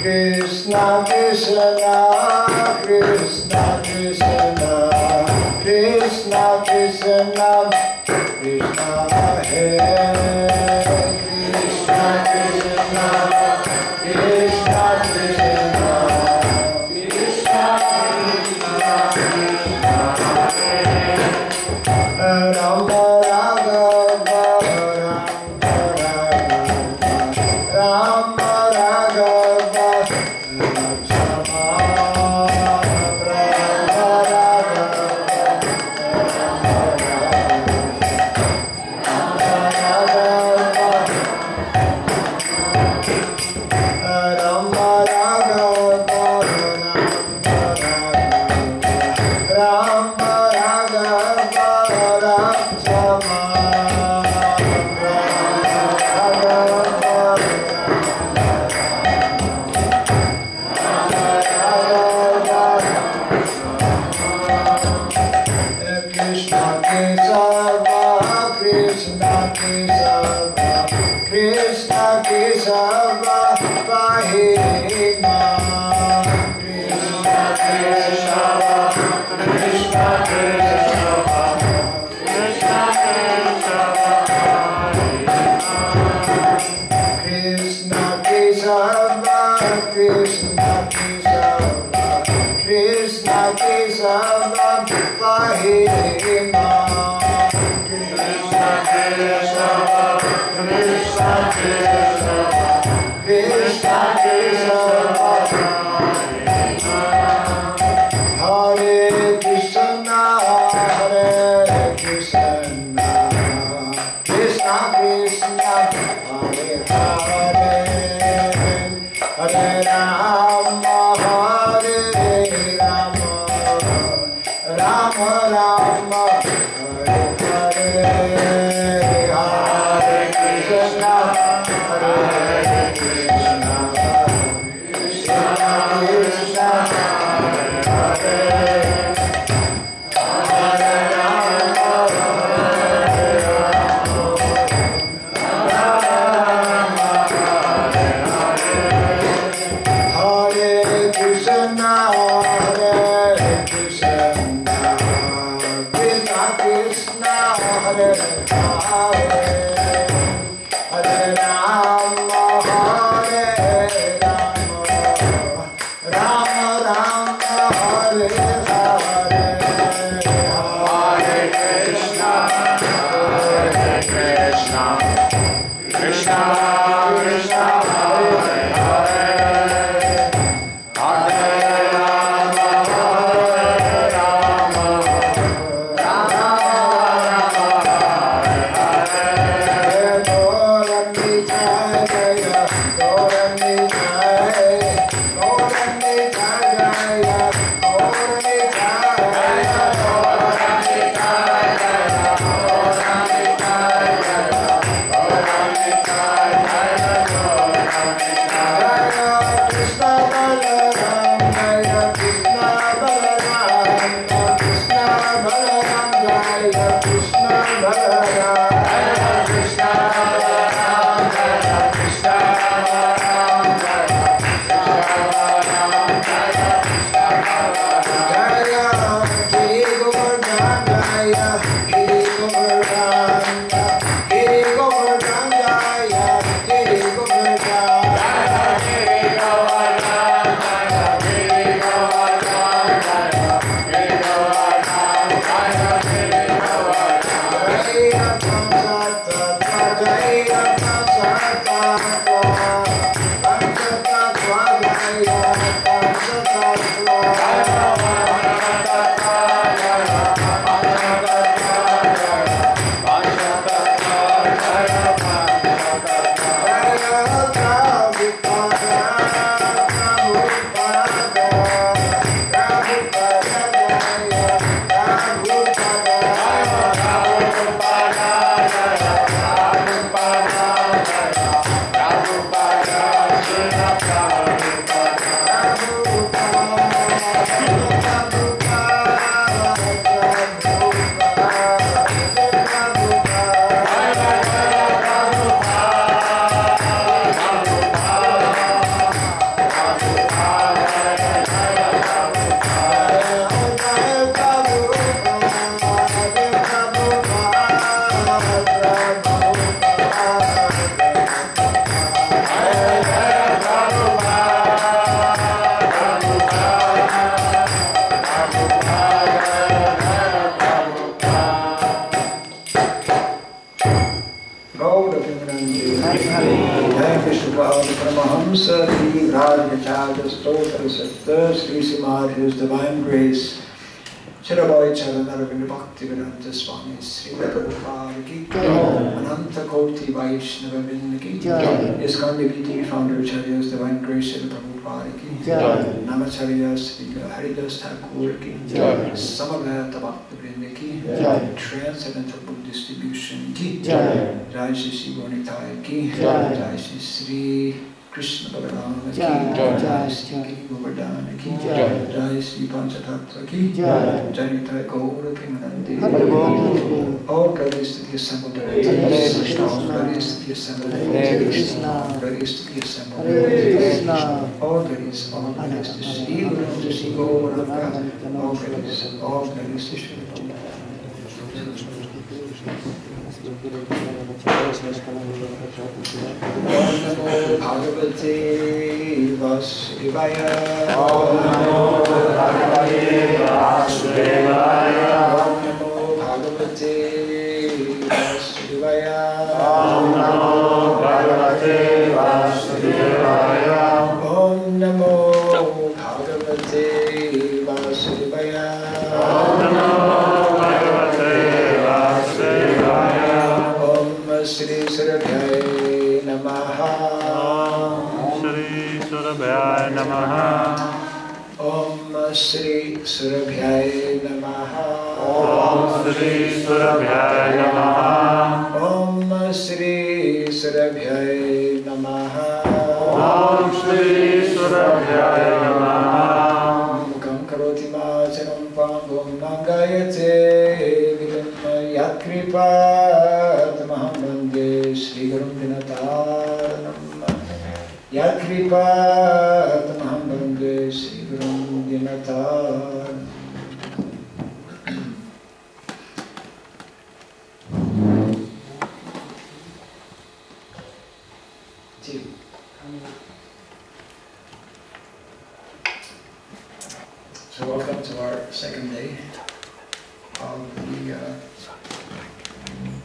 Krishna Krishna Krishna Krishna Krishna Krishna Krishna Hare Krishna Krishna Krishna Krishna Krishna Krishna Krishna Hare Rama Raghava Rama Raghava Sri Radhacharya Stotra Satta Sri Simad His Divine Grace Chirabai Charanaravinda Bhaktivedanta Swami Sri Prabhupada Ki Ananta Koti Vaishnava Vrinda Ki ISKCON DVT Founder Acharya's Divine Grace Sri Prabhupada Ki Namacharya Sri Haridas Thakur Ki Samaveta Bhakti Vrinda Ki Transcendental Book Distribution Ki Jai Shri Gonitai Ki Jai Shri Krishna Balaram Ki Jai Shri Govardhana Ki Jai Shri Panchatattva Ki Jai Nitai Gaura Premanande. All glories to the assembled devotees. All glories to the assembled devotees. All glories to the assembled devotees. All glories to Shri Guru, to Shri Gauranga. All glories to Shri Guru. Om Namo Bhagavate Vasudevaya. Om Namo Bhagavate Vasudevaya. Om Namo Bhagavate Vasudevaya. Om Namo Bhagavate Vasudevaya. Om Namo Bhagavate Vasudevaya. Om Namo Bhagavate Vasudevaya. Om Shri Surabhyaya Namaha. Shri Surabhyaya Namaha. Om Shri Surabhyaya Namaha. Om Shri Surabhyaya Namaha. Om Shri Surabhyaya Namaha. Om Shri Surabhyaya Namaha. Mukhaṁ karoti vācānaṁ pāṅgum nāngāyate vilimma yatkripatamaham vande Shri Gurum Dinataranam. Yatkripatamaham vande Shri Gurum Dinataranam. So welcome to our second day of the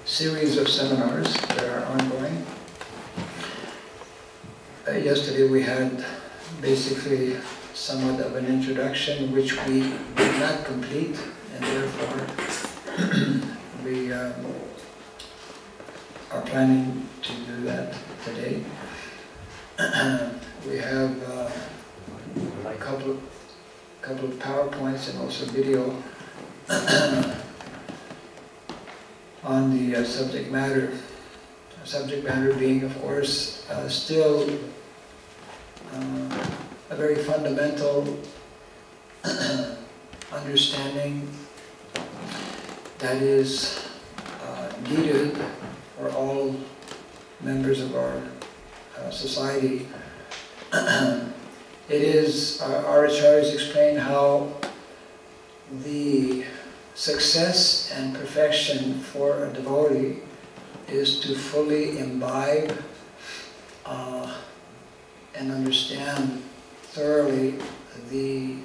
series of seminars that are ongoing. Yesterday we had basically somewhat of an introduction which we did not complete, and therefore we are planning to do that today. We have a couple of PowerPoints and also video on the subject matter. Subject matter being, of course, still a very fundamental understanding that is needed for all members of our society. It is, our acharyas explain how the success and perfection for a devotee is to fully imbibe and understand thoroughly the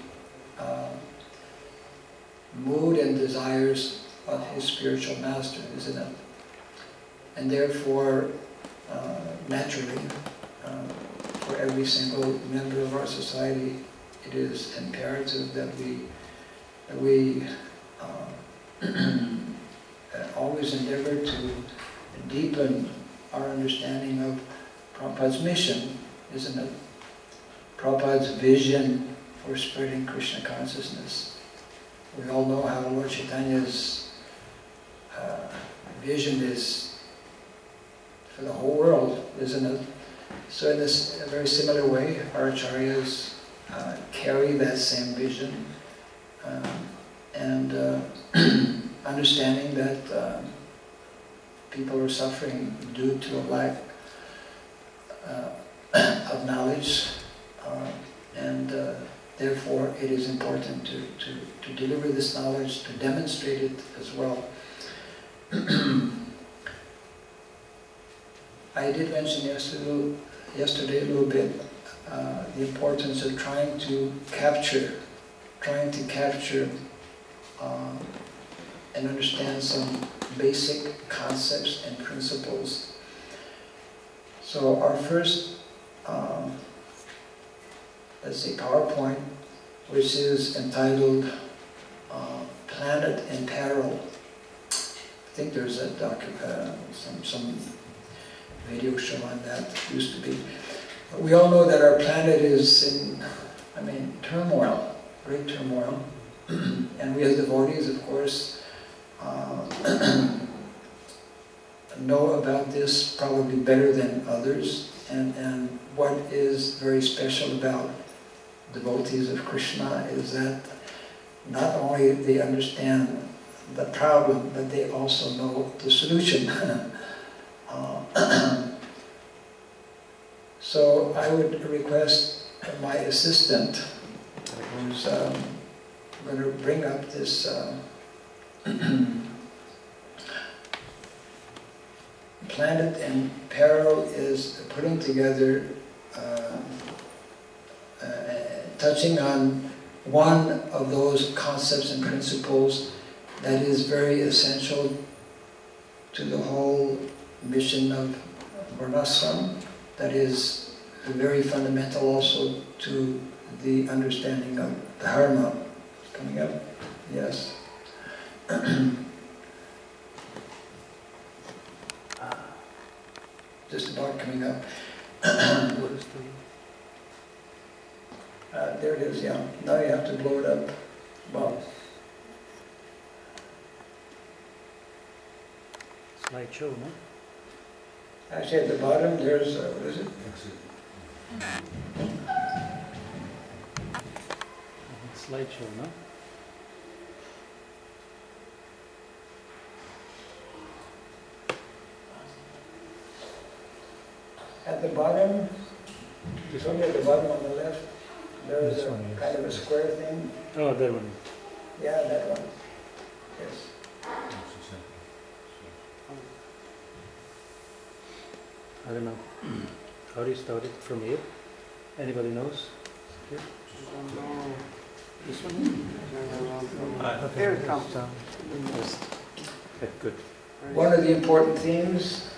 mood and desires of his spiritual master, isn't it? And therefore, naturally, for every single member of our society, it is imperative that we always endeavor to deepen our understanding of Prabhupada's mission, isn't it? Prabhupada's vision for spreading Krishna consciousness. We all know how Lord Chaitanya's vision is for the whole world, isn't it? So in this very similar way, our acharyas carry that same vision, and understanding that people are suffering due to a lack of knowledge, and therefore it is important to deliver this knowledge, to demonstrate it as well. I did mention yesterday a little bit the importance of trying to capture and understand some basic concepts and principles. So our first let's see, PowerPoint, which is entitled Planet in Peril. I think there's a some video show on that, used to be. But we all know that our planet is in, turmoil, great turmoil. And we as devotees, of course, know about this probably better than others. And what is very special about devotees of Krishna is that not only they understand the problem, but they also know the solution. So I would request my assistant, who's going to bring up this Planet in Peril, is putting together, touching on one of those concepts and principles that is very essential to the whole mission of Varnashram, that is very fundamental also to the understanding of Dharma. Coming up? Yes. Just about coming up. There it is, yeah. Now you have to blow it up. Well. Slideshow, no? Actually, at the bottom, there's, what is it? Slideshow, no? At the bottom, it's only at the bottom on the left, there's This a one, yes. kind of a square thing. Oh, that one. Yeah, that one. Yes. I don't know. How do you start it? From here? Anybody knows? Here? This one? Here it comes. Okay, good. One of the important themes,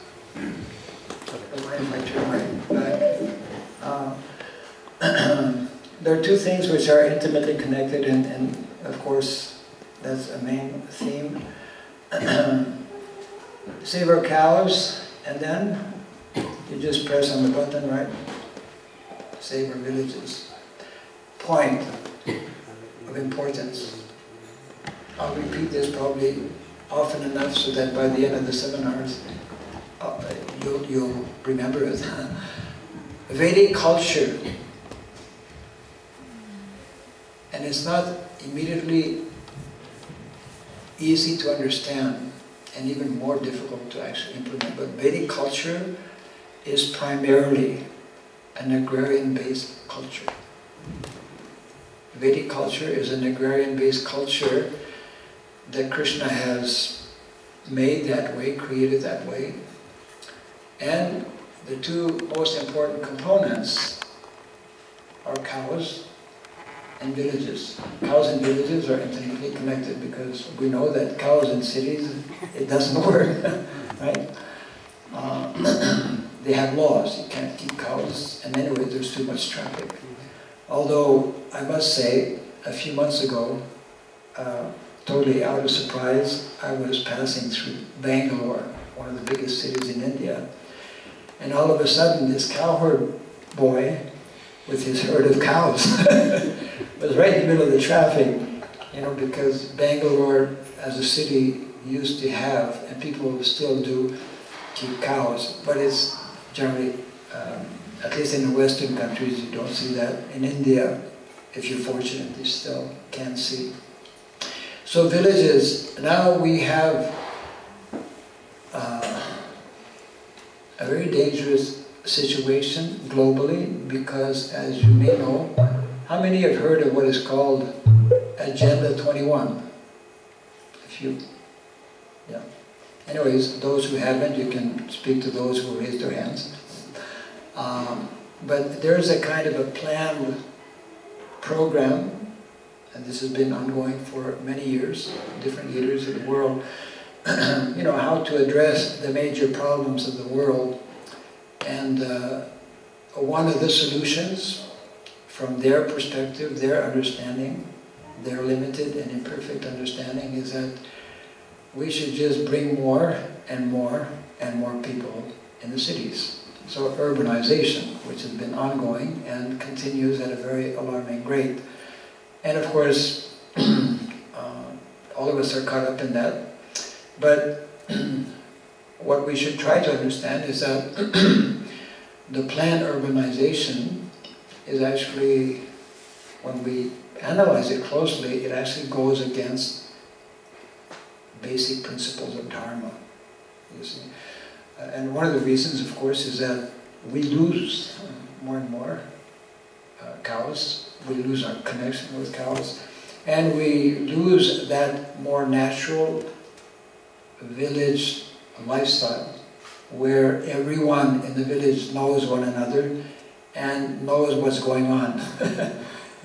there are two things which are intimately connected, and of course that's a main theme. Save our cows, and then you just press on the button, right? Save our villages. Point of importance. I'll repeat this probably often enough so that by the end of the seminars you'll remember it. Vedic culture, and it's not immediately easy to understand and even more difficult to actually implement, but Vedic culture is primarily an agrarian-based culture. Vedic culture is an agrarian-based culture that Krishna has made that way, created that way. And the two most important components are cows and villages. Cows and villages are intimately connected because we know that cows in cities, it doesn't work, right? They have laws. You can't keep cows, and anyway, there's too much traffic. Although, I must say, a few months ago, totally out of surprise, I was passing through Bangalore, one of the biggest cities in India, and all of a sudden this cowherd boy with his herd of cows was right in the middle of the traffic, you know, because Bangalore as a city used to have, and people still do, keep cows, but it's generally, at least in the Western countries, you don't see that. In India, if you're fortunate, you still can see. So villages, now we have a very dangerous situation globally because, as you may know, how many have heard of what is called Agenda 21? A few. Yeah. Anyways, those who haven't, you can speak to those who raised their hands. But there's a kind of a planned program, and this has been ongoing for many years, different leaders of the world, you know, how to address the major problems of the world. And one of the solutions from their perspective, their understanding, their limited and imperfect understanding, is that we should just bring more and more and more people in the cities. So urbanization, which has been ongoing and continues at a very alarming rate. And of course, all of us are caught up in that. But what we should try to understand is that the planned urbanization is actually, when we analyze it closely, it actually goes against basic principles of Dharma, you see. And one of the reasons, of course, is that we lose more and more cows. We lose our connection with cows. And we lose that more natural village lifestyle where everyone in the village knows one another and knows what's going on.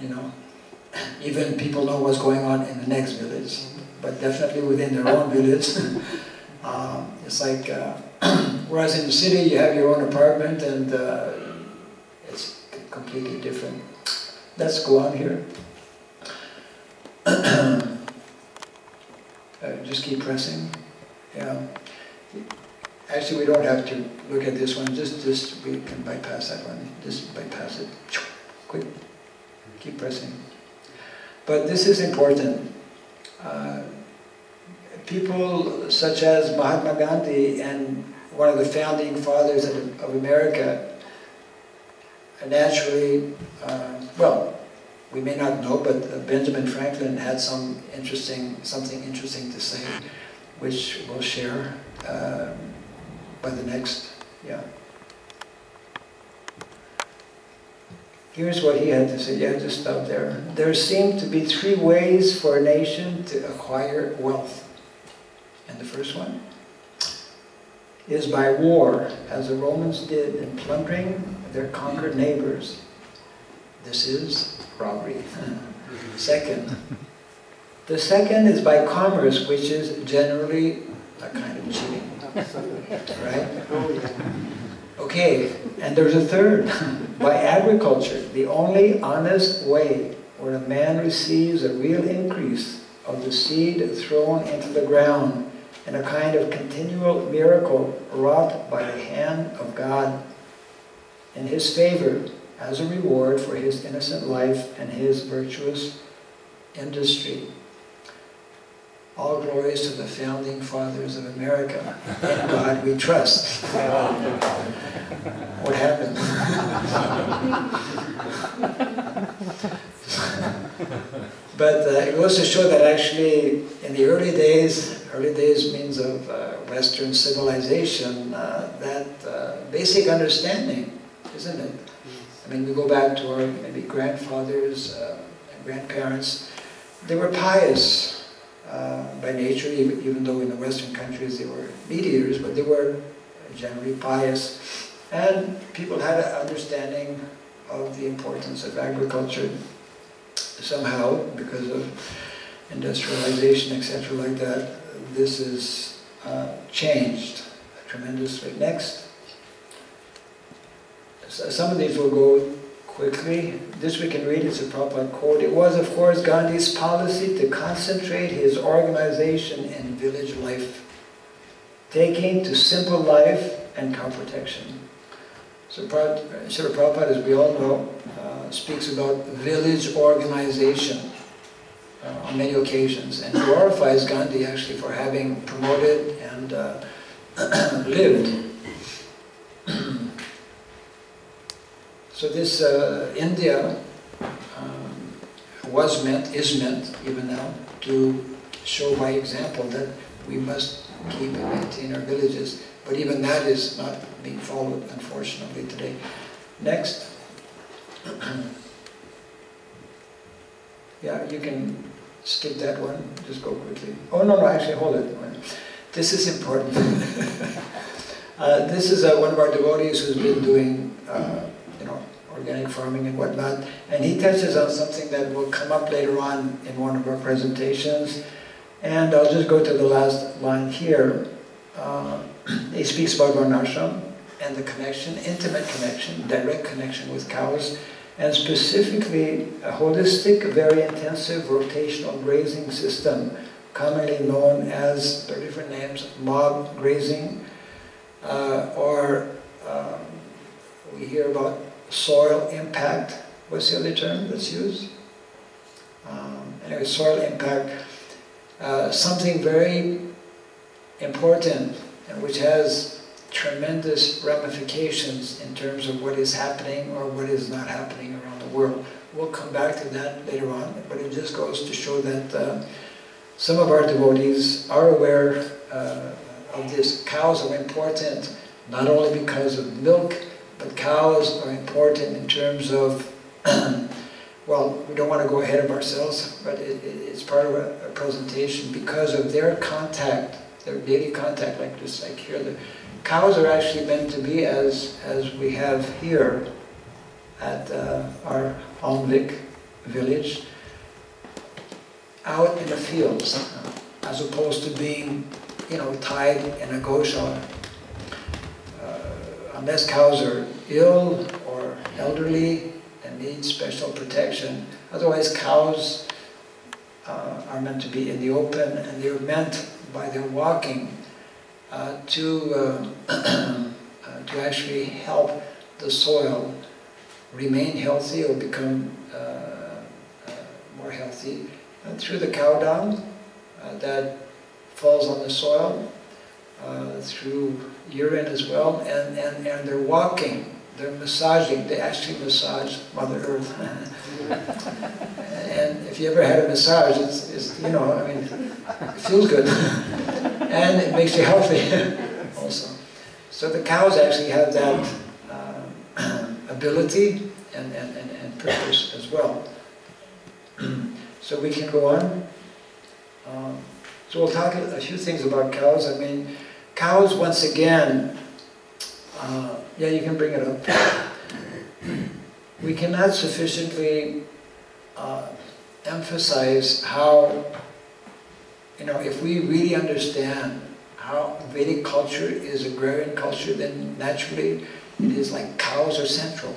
You know, even people know what's going on in the next village, but definitely within their own village. It's like, whereas in the city you have your own apartment and it's completely different. Let's go on here. Just keep pressing. Yeah. Actually, we don't have to look at this one. Just we can bypass that one. Just bypass it. Quick. Keep pressing. But this is important. People such as Mahatma Gandhi and one of the founding fathers of America naturally, well, we may not know, but Benjamin Franklin had something interesting to say, which we'll share by the next, yeah. Here's what he had to say. Yeah, just stop there. There seem to be 3 ways for a nation to acquire wealth. And the first one is by war, as the Romans did in plundering their conquered neighbors. This is robbery. The second is by commerce, which is generally a kind of cheating. Right? Okay, and there's a third, by agriculture, the only honest way where a man receives a real increase of the seed thrown into the ground and a kind of continual miracle wrought by the hand of God in his favor as a reward for his innocent life and his virtuous industry. All glories to the founding fathers of America. In God we trust. What happened? But it goes to show that actually in the early days means of Western civilization, that basic understanding, isn't it? I mean, we go back to our maybe grandfathers and grandparents. They were pious by nature, even though in the Western countries they were meat eaters, but they were generally pious. And people had an understanding of the importance of agriculture. Somehow, because of industrialization, etc., like that, this is changed tremendously. Next. So some of these will go quickly. This we can read, it's a Prabhupada quote. It was, of course, Gandhi's policy to concentrate his organization in village life, taking to simple life and cow protection. So Srila Prabhupada, as we all know, speaks about village organization on many occasions, and glorifies Gandhi actually for having promoted and lived. So this India is meant, even now, to show by example that we must keep and maintain our villages. But even that is not being followed, unfortunately, today. Next. Yeah, you can skip that one. Just go quickly. Oh, no, actually, hold it. This is important. This is one of our devotees who's been doing, organic farming and whatnot. And he touches on something that will come up later on in one of our presentations. And I'll just go to the last line here. He speaks about varnashram and the connection, intimate connection, direct connection with cows. and specifically a holistic, very intensive rotational grazing system, commonly known as, there are different names, mob grazing, or we hear about soil impact. What's the other term that's used? Anyway, soil impact, something very important and which has tremendous ramifications in terms of what is happening or what is not happening around the world. We'll come back to that later on, but it just goes to show that some of our devotees are aware of this. Cows are important not only because of milk, but cows are important in terms of well, we don't want to go ahead of ourselves, but it's part of a presentation because of their contact, their daily contact, like just like here. The cows are actually meant to be as we have here at our Almvik village, out in the fields, as opposed to being, you know, tied in a goshala. Unless cows are ill or elderly and need special protection. Otherwise, cows are meant to be in the open, and they're meant by their walking to actually help the soil remain healthy or become more healthy through the cow dung that falls on the soil, through urine as well, and they're walking. They're massaging, they actually massage Mother Earth. And if you ever had a massage, it's you know, I mean, it feels good. And it makes you healthy also. So the cows actually have that ability and purpose as well. So we can go on. So we'll talk a few things about cows. I mean, cows, once again, yeah, you can bring it up. We cannot sufficiently emphasize how, you know, if we really understand how Vedic culture is agrarian culture, then naturally it is like cows are central.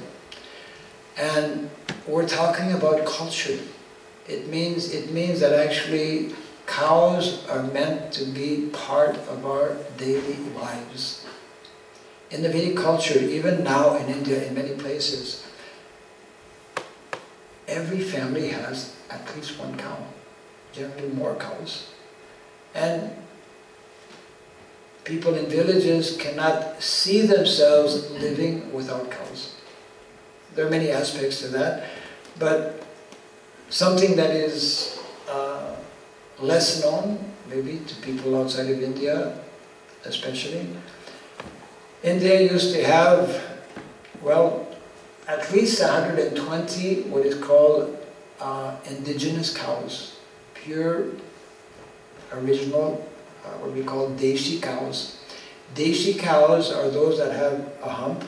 And we're talking about culture. It means that actually cows are meant to be part of our daily lives. In the Vedic culture, even now in India, in many places, every family has at least one cow, generally more cows. And people in villages cannot see themselves living without cows. There are many aspects to that, but something that is less known, maybe to people outside of India especially. India used to have, well, at least 120 what is called indigenous cows, pure, original, what we call Deshi cows. Deshi cows are those that have a hump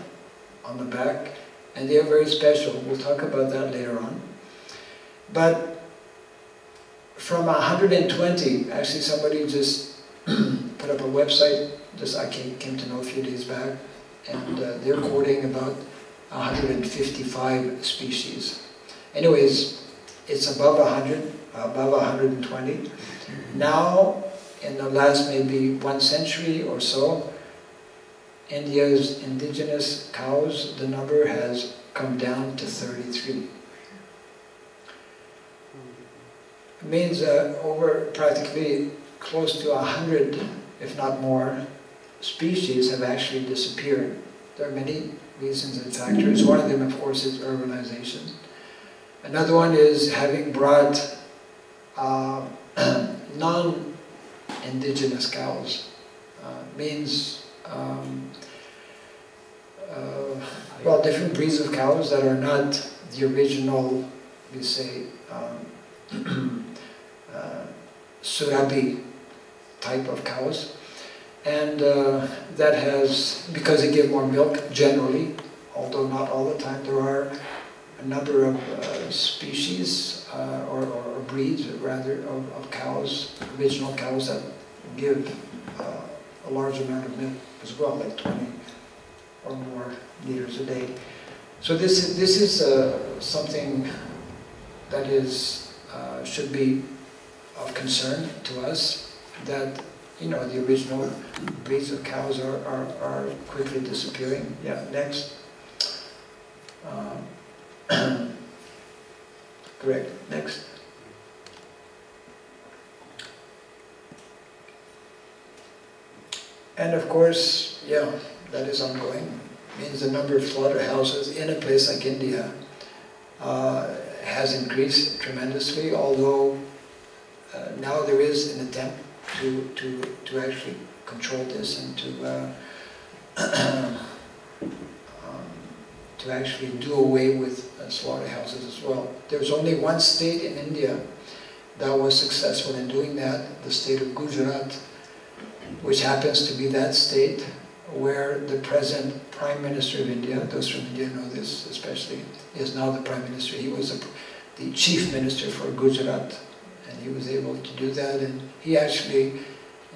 on the back, and they are very special. We'll talk about that later on. But from 120, actually somebody just put up a website, just I came to know a few days back, and they're quoting about 155 species. Anyways, it's above 100, above 120. Now, in the last maybe 1 century or so, India's indigenous cows, the number has come down to 33. It means over practically close to 100, if not more, species have actually disappeared. There are many reasons and factors. One of them, of course, is urbanization. Another one is having brought non-indigenous cows. Means, well, different breeds of cows that are not the original, we say, Surabhi type of cows. And that has, because they give more milk generally, although not all the time, there are a number of species or breeds rather of cows, original cows that give a large amount of milk as well, like 20 or more liters a day. So this is something that is should be of concern to us, that the original breeds of cows are quickly disappearing. Yeah, next. Correct. Next. And of course, yeah, that is ongoing. Means the number of slaughterhouses in a place like India has increased tremendously, although now there is an attempt to actually control this and to actually do away with slaughterhouses as well. There's only one state in India that was successful in doing that, the state of Gujarat, which happens to be that state where the present Prime Minister of India, those from India know this especially, is now the Prime Minister. He was the Chief Minister for Gujarat, and he was able to do that, and he actually,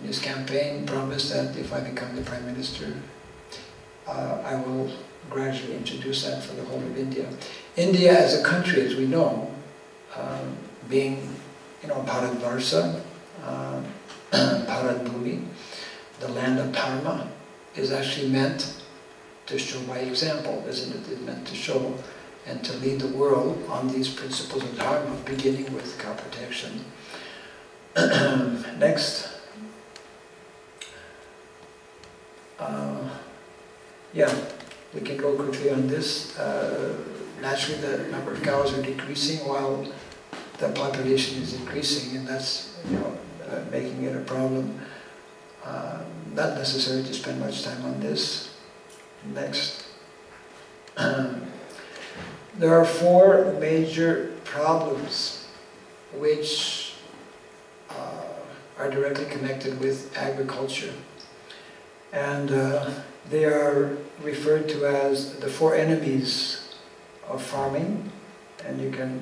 in his campaign, promised that if I become the Prime Minister, I will gradually introduce that for the whole of India. India as a country, as we know, being, Bharatvarsha, Bharat Bhumi, the land of Dharma, is actually meant to show by example, isn't it? It's meant to show and to lead the world on these principles of Dharma, beginning with cow protection. Next. Yeah, we can go quickly on this. Naturally, the number of cows are decreasing while the population is increasing, and that's making it a problem. Not necessary to spend much time on this. Next. There are four major problems which are directly connected with agriculture, and they are referred to as the four enemies of farming. And you can,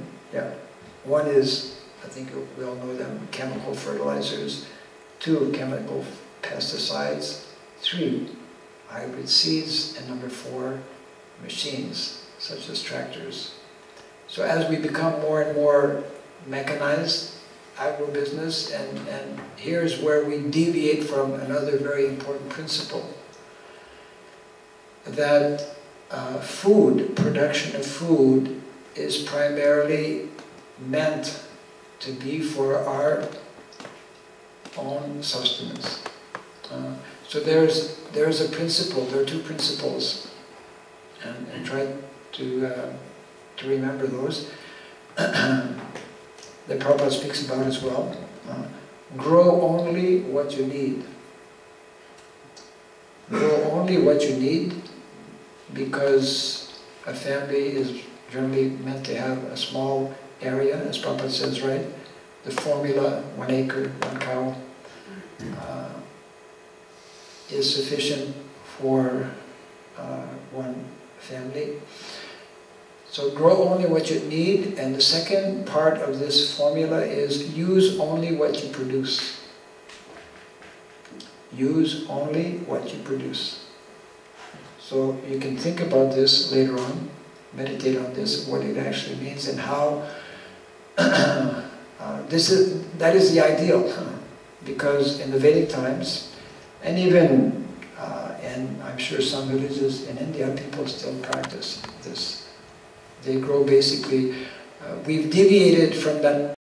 one is, I think we all know them, chemical fertilizers. 2, chemical pesticides. 3, hybrid seeds. And number 4, machines, such as tractors. So as we become more and more mechanized agribusiness, and here's where we deviate from another very important principle, that production of food is primarily meant to be for our own sustenance. So there's a principle, there are 2 principles, and try to remember those, that Prabhupada speaks about as well. Grow only what you need. Grow only what you need, because a family is generally meant to have a small area, as Prabhupada says, right? The formula, 1 acre, 1 cow, is sufficient for one family. So grow only what you need, and the second part of this formula is use only what you produce. Use only what you produce. So you can think about this later on, meditate on this, what it actually means, and how that is the ideal, because in the Vedic times, and even and I'm sure some villages in India, people still practice this. They grow basically, we've deviated from that